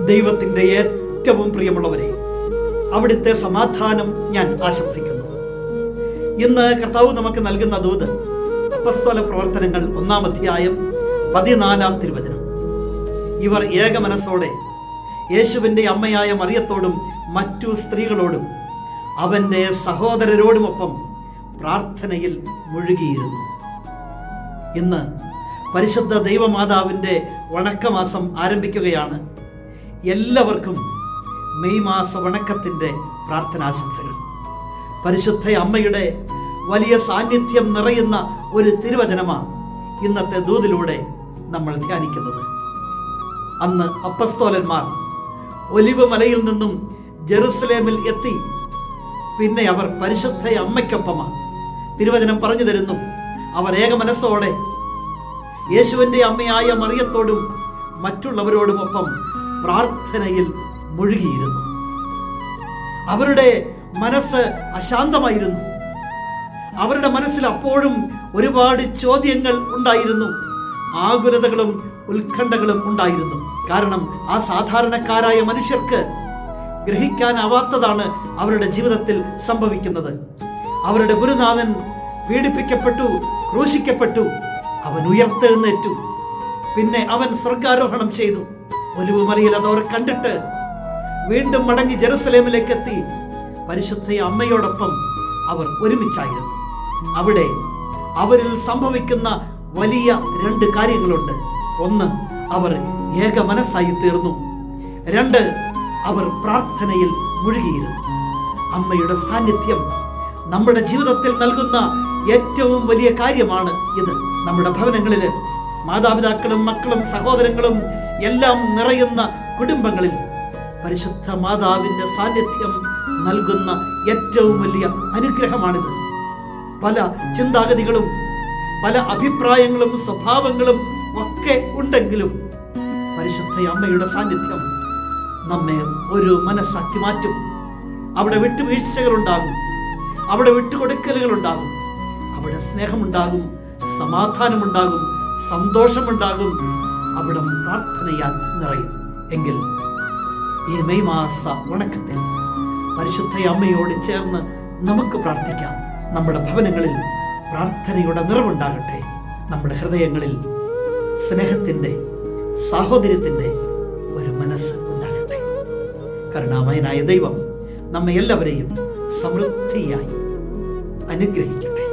ദൈവത്തിൻ്റെ ഏറ്റവും പ്രിയമുള്ളവരെ, അവിടുത്തെ സമാധാനം ഞാൻ ആശംസിക്കുന്നു. ഇന്ന് കർത്താവ് നമുക്ക് നൽകുന്ന ദൂത് അപ്പസ്തോല പ്രവർത്തനങ്ങൾ 1-ാം അധ്യായം 14-ാം തിരുവചനം. ഇവർ ഏക മനസ്സോടെ യേശുവിൻ്റെ അമ്മയായ മറിയത്തോടും മറ്റു സ്ത്രീകളോടും അവൻ്റെ സഹോദരരോടുമൊപ്പം പ്രാർത്ഥനയിൽ മുഴുകിയിരുന്നു. ഇന്ന് പരിശുദ്ധ ദൈവമാതാവിൻ്റെ വണക്കമാസം ആരംഭിക്കുകയാണ്. എല്ലാവർക്കും മെയ് മാസ വണക്കത്തിൻ്റെ പ്രാർത്ഥനാശംസകൾ. പരിശുദ്ധ അമ്മയുടെ വലിയ സാന്നിധ്യം നിറയുന്ന ഒരു തിരുവചനമാണ് ഇന്നത്തെ ദൂതിലൂടെ നമ്മൾ ധ്യാനിക്കുന്നത്. അന്ന് അപ്പസ്തോലന്മാർ ഒലിവ് മലയിൽ നിന്നും ജെറുസലേമിൽ എത്തി. പിന്നെ അവർ പരിശുദ്ധ അമ്മയ്ക്കൊപ്പമാണ്. തിരുവചനം പറഞ്ഞു തരുന്നു, അവർ ഏക മനസ്സോടെ യേശുവിൻ്റെ അമ്മയായ മറിയത്തോടും മറ്റുള്ളവരോടുമൊപ്പം പ്രാർത്ഥനയിൽ മുഴുകിയിരുന്നു. അവരുടെ മനസ്സ് അശാന്തമായിരുന്നു. അവരുടെ മനസ്സിൽ അപ്പോഴും ഒരുപാട് ചോദ്യങ്ങൾ ഉണ്ടായിരുന്നു, ആകുലതകളും ഉത്കണ്ഠകളും ഉണ്ടായിരുന്നു. കാരണം ആ സാധാരണക്കാരായ മനുഷ്യർക്ക് ഗ്രഹിക്കാനാവാത്തതാണ് അവരുടെ ജീവിതത്തിൽ സംഭവിക്കുന്നത്. അവരുടെ ഗുരുനാഥൻ പീഡിപ്പിക്കപ്പെട്ടു, ക്രൂശിക്കപ്പെട്ടു, അവൻ ഉയർത്തെഴുന്നേറ്റു, പിന്നെ അവൻ സ്വർഗാരോഹണം ചെയ്തു. ഒലിവ് മലയിൽ അതവർ കണ്ടിട്ട് വീണ്ടും മടങ്ങി ജെറുസലേമിലേക്ക് എത്തി. പരിശുദ്ധ അമ്മയോടൊപ്പം അവർ ഒരുമിച്ചായിരുന്നു. അവിടെ അവരിൽ സംഭവിക്കുന്ന വലിയ 2 കാര്യങ്ങളുണ്ട്. 1, അവർ ഏക മനസ്സായി തീർന്നു. 2, അവർ പ്രാർത്ഥനയിൽ മുഴുകിയിരുന്നു. അമ്മയുടെ സാന്നിധ്യം നമ്മുടെ ജീവിതത്തിൽ നൽകുന്ന ഏറ്റവും വലിയ കാര്യമാണ് ഇത്. നമ്മുടെ ഭവനങ്ങളിൽ മാതാപിതാക്കളും മക്കളും സഹോദരങ്ങളും എല്ലാം നിറയുന്ന കുടുംബങ്ങളിൽ പരിശുദ്ധ മാതാവിൻ്റെ സാന്നിധ്യം നൽകുന്ന ഏറ്റവും വലിയ അനുഗ്രഹമാണിത്. പല ചിന്താഗതികളും പല അഭിപ്രായങ്ങളും സ്വഭാവങ്ങളും ഒക്കെ ഉണ്ടെങ്കിലും പരിശുദ്ധ അമ്മയുടെ സാന്നിധ്യം നമ്മെ ഒരു മനസ്സാക്കി മാറ്റും. അവിടെ വിട്ടുവീഴ്ചകളുണ്ടാകും, അവിടെ വിട്ടുകൊടുക്കലുകളുണ്ടാകും, അവിടെ സ്നേഹമുണ്ടാകും, സമാധാനമുണ്ടാകും, സന്തോഷമുണ്ടാകും, അവിടെ പ്രാർത്ഥനയാൽ നിറയും. എങ്കിൽ ഈ മെയ് മാസ വണക്കത്തിൽ പരിശുദ്ധ അമ്മയോട് ചേർന്ന് നമുക്ക് പ്രാർത്ഥിക്കാം. നമ്മുടെ ഭവനങ്ങളിൽ പ്രാർത്ഥനയുടെ നിറവുണ്ടാകട്ടെ. നമ്മുടെ ഹൃദയങ്ങളിൽ സ്നേഹത്തിൻ്റെ, സാഹോദര്യത്തിൻ്റെ ഒരു മനസ്സ് ഉണ്ടാകട്ടെ. കരുണാമയനായ ദൈവം നമ്മെ എല്ലാവരെയും സമൃദ്ധിയായി അനുഗ്രഹിക്കട്ടെ.